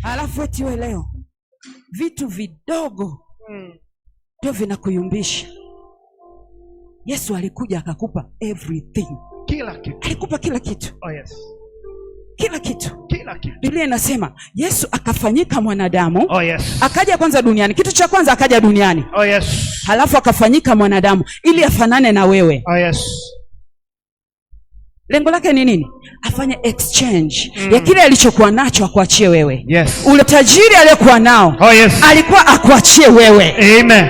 Alafu eti wewe leo vitu vidogo ndio vinakuyumbisha. Yesu alikuja akakupa everything. Kila kitu. Alikupa kila kitu. Oh yes. Kila kitu. Kila kitu. Biblia inasema Yesu akafanyika mwanadamu. Oh yes. Akaja kwanza duniani. Kitu cha kwanza akaja duniani. Oh yes. Halafu akafanyika mwanadamu ili afanane na wewe. Oh yes. Lengo lake ni nini? Afanye exchange ya kile alichokuwa nacho akuachie wewe. Yes. Ule tajiri aliyokuwa nao. Oh yes. Alikuwa akuachie wewe. Amen.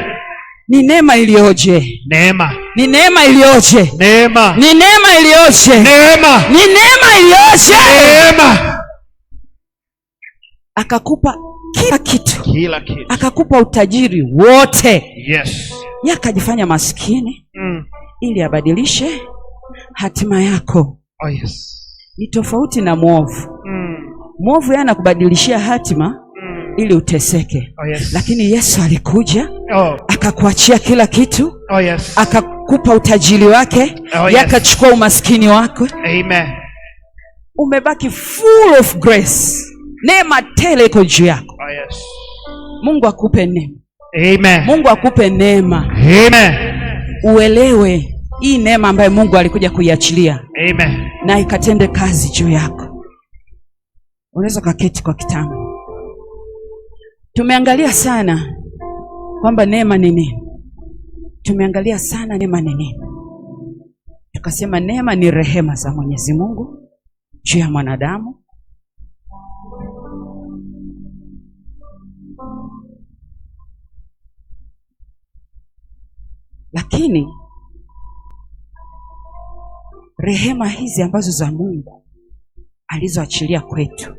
Ni neema iliyoje. Neema. Ni neema iliyoje. Neema. Ni neema iliyoje. Neema. Ni neema iliyoje. Neema. Akakupa kila kitu. Kila kitu. Akakupa utajiri wote. Yes. Yeye akajifanya maskini ili abadilishe hatima yako. Oh yes. Ni tofauti na mwovu. Mwovu yeye anakubadilishia hatima ili uteseke. Oh yes. Lakini Yesu alikuja akakuachia kila kitu. Oh yes. Akakupa utajiri wake. Oh yes. Akachukua umaskini wako. Amen. Umebaki full of grace. Neema tele iko juu yako. Oh yes. Mungu akupe neema. Amen. Mungu akupe neema. Amen. Uelewe hii neema ambayo Mungu alikuja kuiachilia. Amen. Na ikatende kazi juu yako. Unaweza kuketi kwa kitabu. Tumeangalia sana kwamba neema ni nini. Tumeangalia sana neema ni nini. Tukasema neema ni rehema za Mwenyezi Mungu juu ya mwanadamu. Lakini rehema hizi ambazo za Mungu alizoachilia kwetu,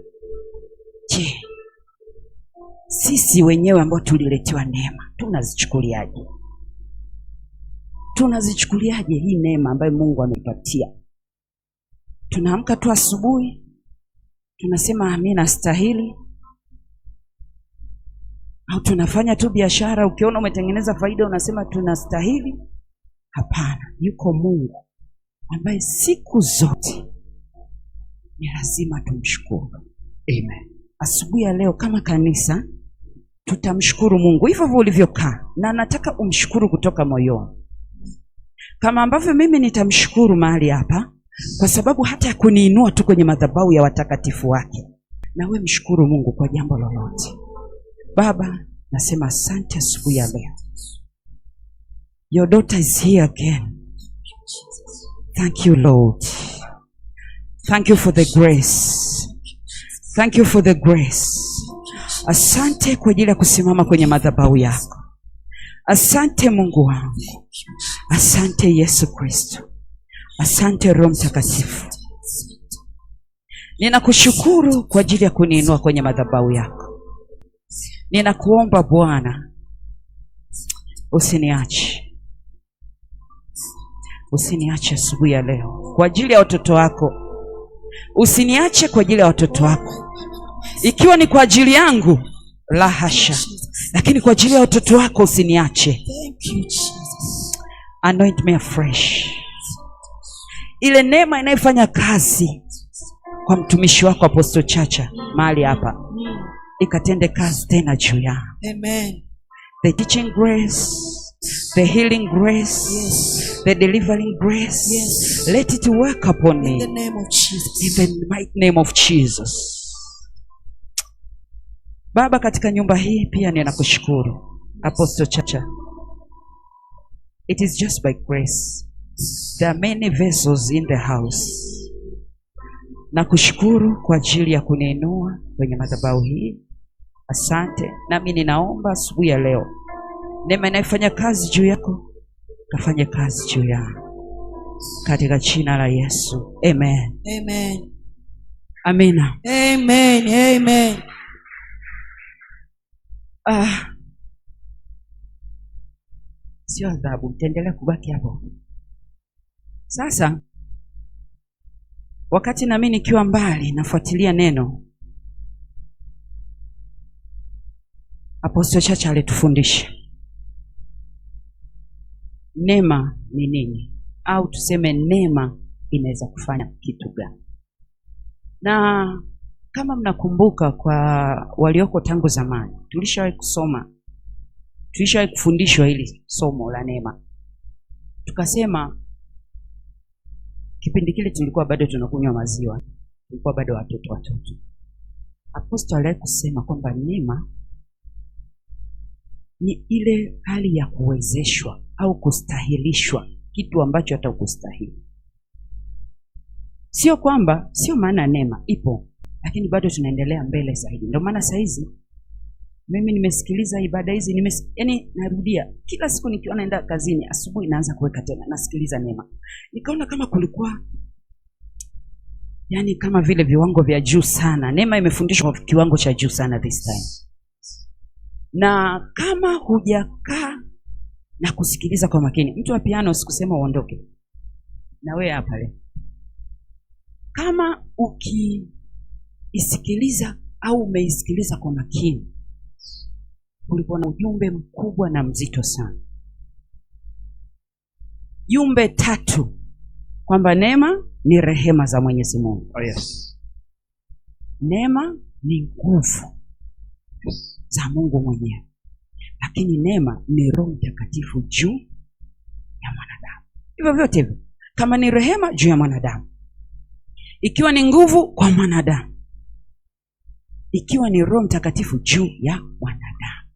je, sisi wenyewe ambao tuliletewa neema tunazichukuliaje? Tunazichukuliaje hii neema ambayo Mungu amepatia? Tunaamka tu asubuhi tunasema amina stahili, au tunafanya tu biashara, ukiona umetengeneza faida unasema tunastahili? Hapana, yuko Mungu ambaye siku zote ni lazima tumshukuru. Amen. Asubuhi ya leo kama kanisa tutamshukuru Mungu hivyo ulivyokaa, na nataka umshukuru kutoka moyoni, kama ambavyo mimi nitamshukuru mahali hapa, kwa sababu hata ya kuniinua tu kwenye madhabahu ya watakatifu wake. Na wewe mshukuru Mungu kwa jambo lolote. Baba, nasema asante asubuhi ya leo. Your daughter is here again. Thank you, Lord. Thank you for the grace. Thank you for the grace. Asante kwa ajili ya kusimama kwenye madhabahu yako. Asante Mungu wangu. Asante Yesu Kristo. Asante Roho Mtakatifu. Ninakushukuru kwa ajili ya kuniinua kwenye madhabahu yako. Ninakuomba Bwana, usiniache. Usiniache asubuhi ya leo kwa ajili ya watoto wako. Usiniache kwa ajili ya watoto wako. Ikiwa ni kwa ajili yangu, la hasha. Lakini kwa ajili ya watoto wako usiniache. Anoint me afresh. Ile neema inayofanya kazi kwa mtumishi wako Apostle Chacha mahali hapa, ikatende kazi tena juu ya. Amen. The teaching grace, the healing grace, the delivering grace, let it work upon me. In the name of Jesus. In the mighty name of Jesus. Baba, katika nyumba hii pia ninakushukuru Apostle Chacha. It is just by grace. There are many vessels in the house. Nakushukuru kwa ajili ya kuniinua kwenye madhabahu hii. Asante. Nami ninaomba asubuhi ya leo, neema inayofanya kazi juu yako kafanye kazi juu yako, katika jina la Yesu. Amen. Amen. Amina. Amen. Amen. Sio adhabu, nitaendelea kubaki hapo. Sasa wakati nami nikiwa mbali nafuatilia neno, Apostle Chacha alitufundisha neema ni nini, au tuseme neema inaweza kufanya kitu gani. Na kama mnakumbuka, kwa walioko tangu zamani, tulishawahi kufundishwa hili somo la neema. Tukasema kipindi kile tulikuwa bado tunakunywa maziwa, tulikuwa bado watoto. Apostol aliwahi kusema kwamba neema ni ile hali ya kuwezeshwa au kustahilishwa kitu ambacho hata ukustahili. Sio maana neema ipo, lakini bado tunaendelea mbele zaidi. Ndio maana saizi mimi nimesikiliza ibada hizi, yaani narudia kila siku nikiwa naenda kazini, asubuhi naanza kuweka tena, nasikiliza neema. Nikaona kama kulikuwa yaani kama vile viwango vya juu sana. Neema imefundishwa kwa kiwango cha juu sana this time. Na kama hujakaa na kusikiliza kwa makini, mtu wa piano sikusema uondoke. Na wewe hapa leo, kama ukiisikiliza au umeisikiliza kwa makini, kulikuwa na ujumbe mkubwa na mzito sana. Jumbe 3 kwamba neema ni rehema za Mwenyezi Mungu. Oh yes. Neema ni nguvu za Mungu mwenyewe, lakini neema ni Roho Mtakatifu juu ya mwanadamu. Hivyo vyote hivyo, kama ni rehema juu ya mwanadamu, ikiwa ni nguvu kwa mwanadamu, ikiwa ni Roho Mtakatifu juu ya mwanadamu.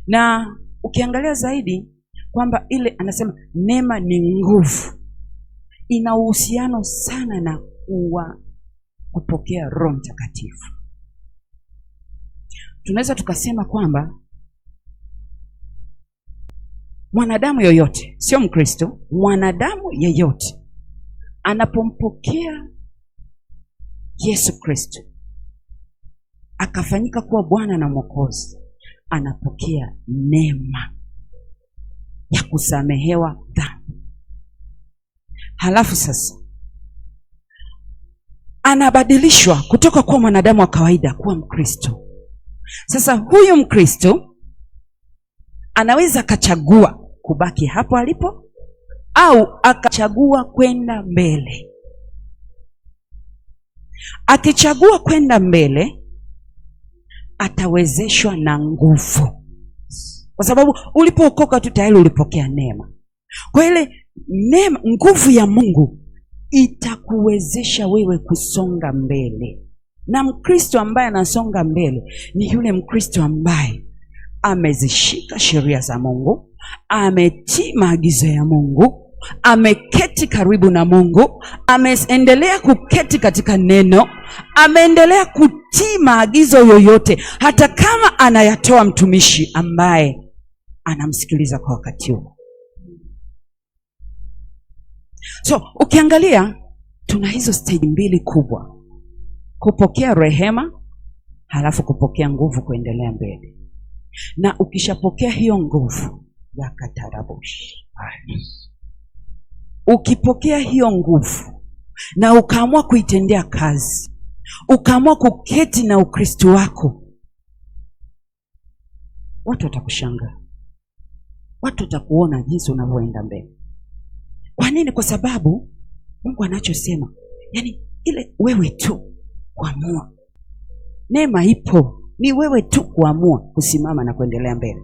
Na ukiangalia zaidi kwamba ile anasema neema ni nguvu, ina uhusiano sana na kupokea Roho Mtakatifu. Tunaweza tukasema kwamba mwanadamu yoyote, sio Mkristo, mwanadamu yeyote anapompokea Yesu Kristo akafanyika kuwa Bwana na Mwokozi, anapokea neema ya kusamehewa dhambi. Halafu sasa anabadilishwa kutoka kuwa mwanadamu wa kawaida kuwa Mkristo. Sasa huyu Mkristo anaweza akachagua kubaki hapo alipo au akachagua kwenda mbele. Akichagua kwenda mbele, atawezeshwa na nguvu, kwa sababu ulipookoka tu tayari ulipokea neema. Kwa ile neema, nguvu ya Mungu itakuwezesha wewe kusonga mbele. Na Mkristo ambaye anasonga mbele ni yule Mkristo ambaye amezishika sheria za Mungu, ametii maagizo ya Mungu, ameketi karibu na Mungu, ameendelea kuketi katika neno, ameendelea kutii maagizo yoyote, hata kama anayatoa mtumishi ambaye anamsikiliza kwa wakati huo. So ukiangalia, tuna hizo stage mbili kubwa: kupokea rehema, halafu kupokea nguvu kuendelea mbele. Na ukishapokea hiyo nguvu ya katarabushi, ukipokea hiyo nguvu na ukaamua kuitendea kazi, ukaamua kuketi na Ukristo wako, watu watakushangaa, watu watakuona jinsi unavyoenda mbele. Kwa nini? Kwa sababu Mungu anachosema, yani ile wewe tu kuamua. Neema ipo, ni wewe tu kuamua kusimama na kuendelea mbele.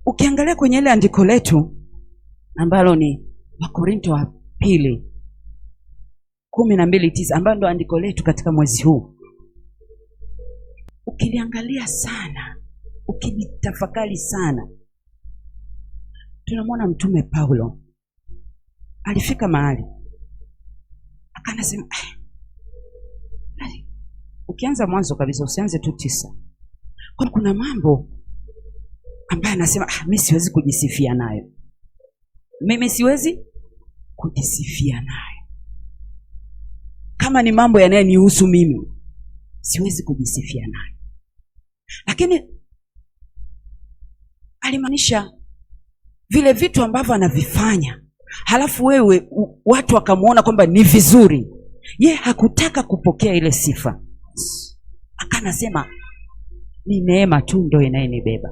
Ukiangalia kwenye ile andiko letu ambalo ni Wakorintho wa pili 12:9, ambalo ndo andiko letu katika mwezi huu, ukiliangalia sana, ukilitafakari sana, tunamwona Mtume Paulo alifika mahali akanasema, ukianza mwanzo kabisa, usianze tu 9, kwa kuna mambo ambaye anasema mimi siwezi kujisifia nayo. Mimi siwezi kujisifia nayo. Kama ni mambo yanayonihusu mimi, siwezi kujisifia nayo. Lakini alimaanisha vile vitu ambavyo anavifanya, halafu wewe watu wakamuona kwamba ni vizuri. Hakutaka kupokea ile sifa. Akanasema ni neema tu ndio inayenibeba.